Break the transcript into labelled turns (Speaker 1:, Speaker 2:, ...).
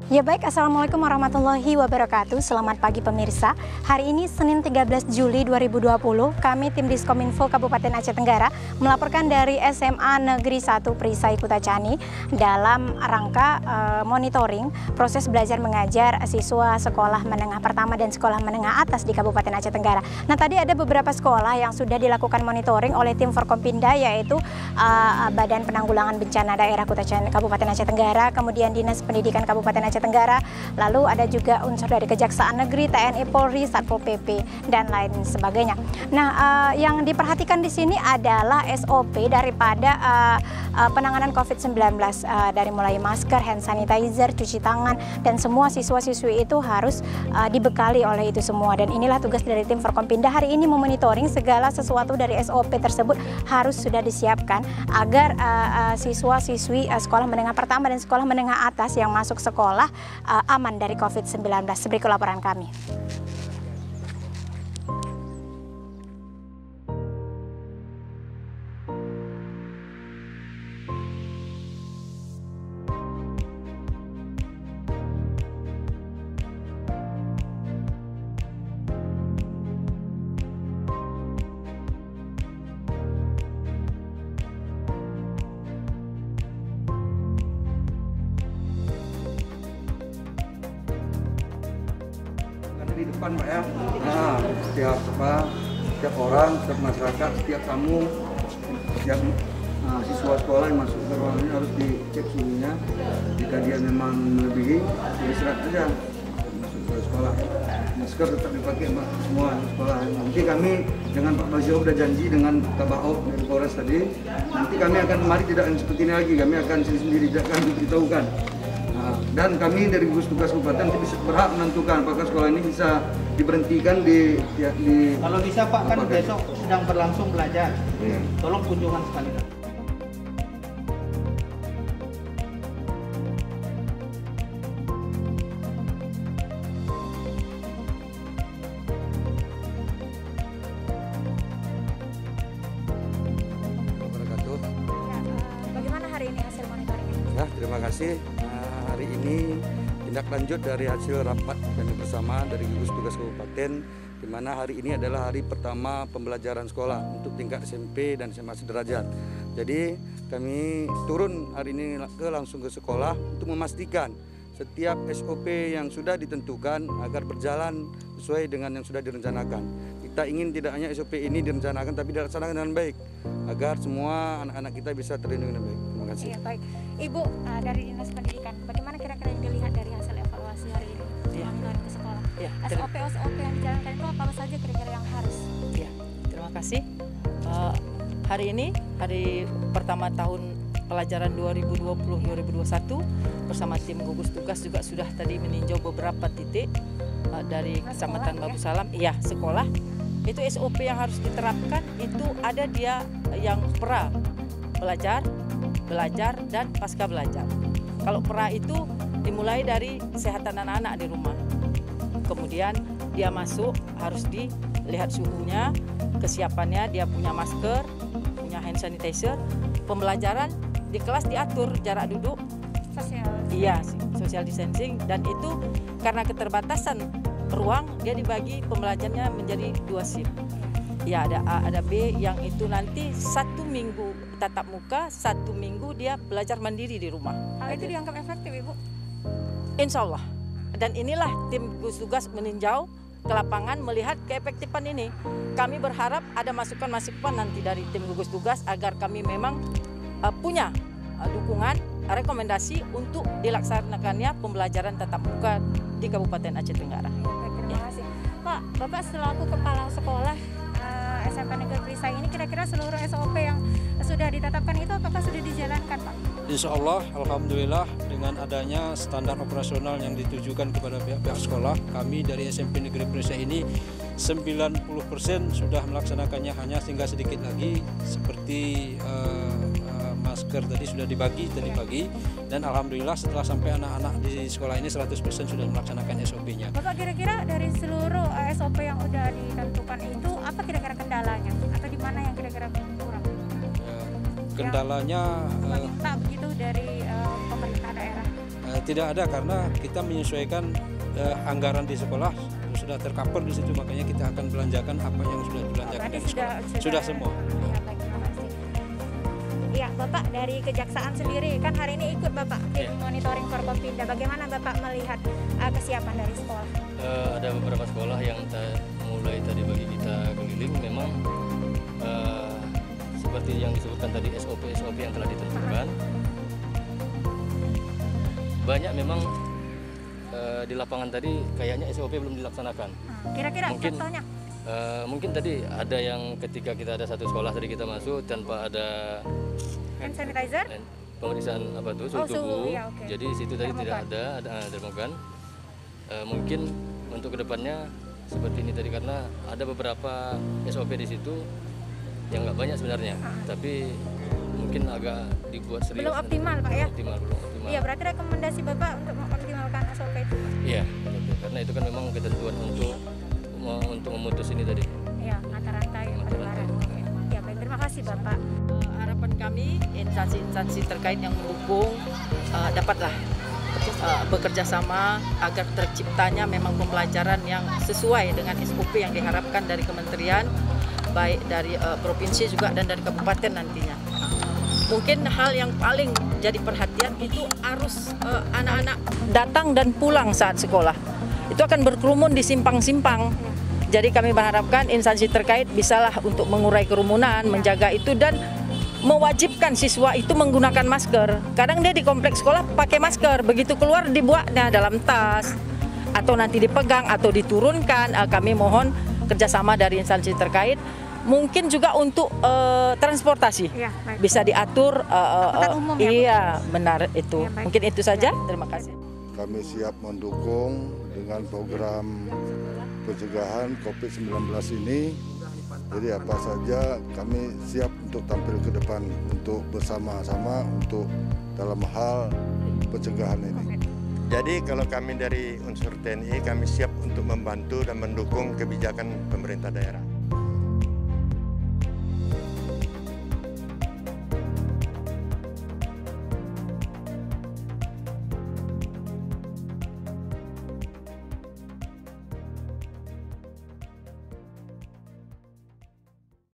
Speaker 1: Ya baik, Assalamualaikum warahmatullahi wabarakatuh. Selamat pagi pemirsa. Hari ini Senin 13 Juli 2020, kami tim Diskominfo Kabupaten Aceh Tenggara melaporkan dari SMA Negeri 1 Perisai Kutacani dalam rangka monitoring proses belajar mengajar siswa sekolah menengah pertama dan sekolah menengah atas di Kabupaten Aceh Tenggara. Nah, tadi ada beberapa sekolah yang sudah dilakukan monitoring oleh tim Forkompinda, yaitu Badan Penanggulangan Bencana Daerah Kutacani Kabupaten Aceh Tenggara, kemudian Dinas Pendidikan Kabupaten Aceh Tenggara, lalu ada juga unsur dari Kejaksaan Negeri, TNI, Polri, Satpol PP, dan lain sebagainya. Nah, yang diperhatikan di sini adalah SOP daripada penanganan COVID-19, dari mulai masker, hand sanitizer, cuci tangan, dan semua siswa-siswi itu harus dibekali oleh itu semua. Dan inilah tugas dari tim Forkompinda hari ini, memonitoring segala sesuatu dari SOP tersebut harus sudah disiapkan agar siswa-siswi sekolah menengah pertama dan sekolah menengah atas yang masuk sekolah aman dari COVID-19. Berikut laporan kami.
Speaker 2: Di depan Pak ya, setiap orang, setiap masyarakat, setiap tamu, setiap siswa sekolah yang masuk ke ruangan ini harus dicek suhunya. Jika dia memang melebihi, istirahat saja masuk ke sekolah. Masker tetap dipakai Mbak semua sekolah. Nanti kami dengan Pak Bazio sudah janji dengan Kabao dari Polres tadi, nanti kami akan kembali tidak seperti ini lagi, kami akan sendiri akan diberitahukan. Dan kami dari gugus tugas kabupaten bisa berhak menentukan apakah sekolah ini bisa diberhentikan di
Speaker 3: kalau bisa Pak, kan besok sedang berlangsung belajar.
Speaker 2: Ya.
Speaker 3: Tolong kunjungan sekali Pak.
Speaker 1: Bagaimana hari ini hasil monitoring?
Speaker 2: Ya, terima kasih. Hari ini tindak lanjut dari hasil rapat kami bersama dari gugus tugas kabupaten, di mana hari ini adalah hari pertama pembelajaran sekolah untuk tingkat SMP dan SMA sederajat. Jadi kami turun hari ini langsung ke sekolah untuk memastikan setiap SOP yang sudah ditentukan agar berjalan sesuai dengan yang sudah direncanakan. Kita ingin tidak hanya SOP ini direncanakan tapi dilaksanakan dengan baik agar semua anak-anak kita bisa terlindungi dengan baik. Terima kasih.
Speaker 1: Iya, baik. Ibu dari Dinas Pendidikan, bagaimana kira-kira yang dilihat dari hasil evaluasi hari ini monitoring ke sekolah? SOP yang dijalankan itu apa saja kira-kira yang harus?
Speaker 4: Ya, terima kasih. Hari ini hari pertama tahun pelajaran 2020-2021 bersama tim gugus tugas juga sudah tadi meninjau beberapa titik dari Kecamatan Babu Salam, iya sekolah. Itu SOP yang harus diterapkan, itu ada dia yang pra belajar dan pasca belajar. Kalau pra itu dimulai dari kesehatan anak-anak di rumah. Kemudian dia masuk harus dilihat suhunya, kesiapannya, dia punya masker, punya hand sanitizer. Pembelajaran di kelas diatur jarak duduk, social distancing, dan itu karena keterbatasan ruang dia dibagi pembelajarannya menjadi 2 shift. Ya, ada B yang itu nanti 1 minggu tatap muka, 1 minggu dia belajar mandiri di rumah.
Speaker 1: Hal itu dianggap efektif, Ibu?
Speaker 4: Insya Allah. Dan inilah tim gugus tugas meninjau ke lapangan melihat keefektifan ini. Kami berharap ada masukan-masukan nanti dari tim gugus tugas agar kami memang punya dukungan, rekomendasi untuk dilaksanakannya pembelajaran tatap muka di Kabupaten Aceh Tenggara.
Speaker 1: Terima kasih. Pak, Bapak selaku Kepala Sekolah SMP Negeri Perisai ini, kira-kira seluruh SOP yang sudah ditetapkan itu apakah sudah dijalankan, Pak?
Speaker 5: Insya Allah, alhamdulillah dengan adanya standar operasional yang ditujukan kepada pihak-pihak sekolah, kami dari SMP Negeri Perisai ini 90% sudah melaksanakannya, hanya tinggal sedikit lagi seperti masker tadi sudah dibagi dan alhamdulillah setelah sampai anak-anak di sekolah ini 100% sudah melaksanakan SOP-nya.
Speaker 1: Bapak, kira-kira dari seluruh SOP yang sudah ditentukan itu apa kira-kira kendalanya atau di mana yang kira-kira kurang?
Speaker 5: Kendalanya
Speaker 1: meminta begitu dari pemerintah daerah.
Speaker 5: Tidak ada, karena kita menyesuaikan anggaran di sekolah sudah tercover di situ, makanya kita akan belanjakan apa yang sudah dibelanjakan dari sekolah. Sudah semua.
Speaker 1: Ya, baik, terima kasih. Ya, Bapak dari Kejaksaan sendiri kan hari ini ikut Bapak tim monitoring Forkopimda. Bagaimana Bapak melihat kesiapan dari sekolah?
Speaker 6: Ada beberapa sekolah yang mulai tadi bagi kita keliling, memang seperti yang disebutkan tadi SOP yang telah ditentukan. Banyak memang di lapangan tadi kayaknya SOP belum dilaksanakan.
Speaker 1: Kira-kira contohnya?
Speaker 6: Mungkin tadi ada yang ketika kita ada satu sekolah tadi kita masuk tanpa ada
Speaker 1: Hand sanitizer?
Speaker 6: Pemeriksaan apa tuh suhu tubuh.
Speaker 1: Ya, okay.
Speaker 6: Jadi situ tadi tidak ada termogan. Mungkin untuk kedepannya seperti ini tadi, karena ada beberapa SOP di situ yang nggak banyak sebenarnya, tapi mungkin agak dibuat serius.
Speaker 1: Belum optimal Pak ya?
Speaker 6: Belum optimal.
Speaker 1: Iya, berarti rekomendasi Bapak untuk mengoptimalkan SOP itu?
Speaker 6: Iya, karena itu kan memang ketentuan untuk memutus ini tadi.
Speaker 1: Iya, mata rantai penularan. Ya, baik, terima kasih Bapak.
Speaker 4: Harapan kami instansi-instansi terkait yang mendukung dapatlah bekerja sama agar terciptanya memang pembelajaran yang sesuai dengan SOP yang diharapkan dari kementerian, baik dari provinsi juga dan dari kabupaten nantinya. Mungkin hal yang paling jadi perhatian itu arus anak-anak datang dan pulang saat sekolah. Itu akan berkerumun di simpang-simpang. Jadi kami mengharapkan instansi terkait bisalah untuk mengurai kerumunan, menjaga itu, dan mewajibkan siswa itu menggunakan masker. Kadang dia di kompleks sekolah pakai masker, begitu keluar dibuatnya dalam tas atau nanti dipegang atau diturunkan. Kami mohon kerjasama dari instansi terkait. Mungkin juga untuk transportasi bisa diatur.
Speaker 1: Umum, ya,
Speaker 4: iya, benar itu.
Speaker 1: Ya,
Speaker 4: mungkin itu saja. Terima kasih.
Speaker 7: Kami siap mendukung dengan program pencegahan COVID-19 ini. Jadi apa saja kami siap untuk tampil ke depan untuk bersama-sama untuk dalam hal pencegahan ini.
Speaker 8: Jadi kalau kami dari unsur TNI, kami siap untuk membantu dan mendukung kebijakan pemerintah daerah.